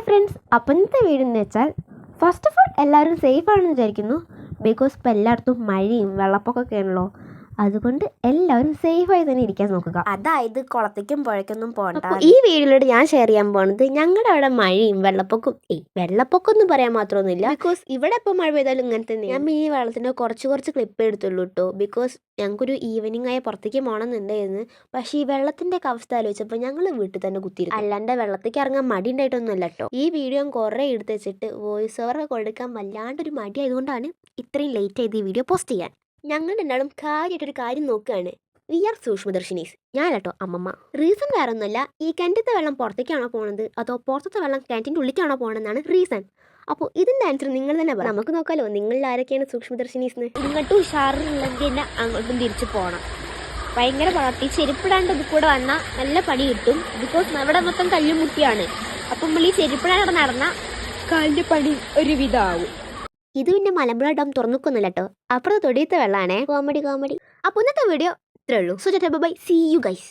Friends, അപ്പം ഇന്നത്തെ video എന്ന് വെച്ചാൽ ഫസ്റ്റ് ഓഫ് ഓൾ എല്ലാവരും സേഫ് ആണെന്ന് വിചാരിക്കുന്നു. ബിക്കോസ് ഇപ്പം എല്ലായിടത്തും മഴയും വെള്ളപ്പൊക്കമൊക്കെ ആണല്ലോ. അതുകൊണ്ട് എല്ലാവരും സേഫായി തന്നെ ഇരിക്കാൻ നോക്കുക. അതായത് കുളത്തേക്കും പുഴയ്ക്കൊന്നും പോകണ്ട. ഈ വീഡിയോയിലൂടെ ഞാൻ ഷെയർ ചെയ്യാൻ പോകുന്നത് ഞങ്ങളുടെ അവിടെ മഴയും വെള്ളപ്പൊക്കം എന്ന് പറയാൻ മാത്രമൊന്നുമില്ല. ബിക്കോസ് ഇവിടെ ഇപ്പോൾ മഴ പെയ്താലും ഇങ്ങനെ തന്നെ. ഞാൻ ഈ വെള്ളത്തിൻ്റെ കുറച്ച് ക്ലിപ്പ് എടുത്തുള്ളൂ കേട്ടോ. ബിക്കോസ് ഞങ്ങൾക്കൊരു ഈവനിങ് ആയ പുറത്തേക്ക് പോകണമെന്നുണ്ടായിരുന്നു. പക്ഷേ ഈ വെള്ളത്തിൻ്റെ ഒക്കെ അവസ്ഥ ആലോചിച്ചപ്പോൾ ഞങ്ങൾ വീട്ടിൽ തന്നെ കുത്തിയിരുന്നു. അല്ലാണ്ട് വെള്ളത്തേക്ക് ഇറങ്ങാൻ മടി ഉണ്ടായിട്ടൊന്നുമല്ല കേട്ടോ. ഈ വീഡിയോ ഞാൻ കുറേ എടുത്ത് വെച്ചിട്ട് വോയിസ് ഓവർ കൊടുക്കാൻ വല്ലാണ്ടൊരു മടി ആയതുകൊണ്ടാണ് ഇത്രയും ലേറ്റ് ആയത് ഈ വീഡിയോ പോസ്റ്റ് ചെയ്യാൻ. ഞങ്ങൾ രണ്ടാളും കാര്യമായിട്ടൊരു കാര്യം നോക്കുകയാണ്. V R സൂക്ഷ്മദർശിനീസ്. ഞാനട്ടോ അമ്മമ്മ. റീസൺ വേറെ ഒന്നുമല്ല, ഈ കിണറ്റത്തെ വെള്ളം പുറത്തേക്കാണോ പോണത് അതോ പുറത്തത്തെ വെള്ളം കിണറ്റിൻ്റെ ഉള്ളിലേക്കാണോ പോകണമെന്നാണ് റീസൺ. അപ്പോൾ ഇതിൻ്റെ ആൻസർ നിങ്ങൾ തന്നെ പറയാം. നമുക്ക് നോക്കാമല്ലോ നിങ്ങളിൽ ആരൊക്കെയാണ് സൂക്ഷ്മദർശിനീസ്. ഇങ്ങോട്ടും ഉഷാറുണ്ടെങ്കിൽ തന്നെ അങ്ങോട്ടും തിരിച്ചു പോകണം. ഭയങ്കര വളർത്തി ചെരുപ്പിടാണ്ട് ഇത് കൂടെ വന്നാൽ നല്ല പണി കിട്ടും. ബിക്കോസ് ഇവിടെ മൊത്തം കല്ലുമുട്ടിയാണ്. അപ്പം നമ്മൾ ഈ ചെരുപ്പിടാണ്ട് നടന്ന കാലിൻ്റെ പണി ഒരുവിധമാവും. ഇത് പിന്നെ മലമ്പുഴ ഡാം തുറന്നിക്കൊന്നുമില്ല കേട്ടോ, അപ്പുറത്ത് തൊടിയത്തെ വെള്ളമാണേ. കോമഡി. അപ്പോൾ ഇന്നത്തെ വീഡിയോ ഇത്രേ ഉള്ളൂ. So bye, see you guys.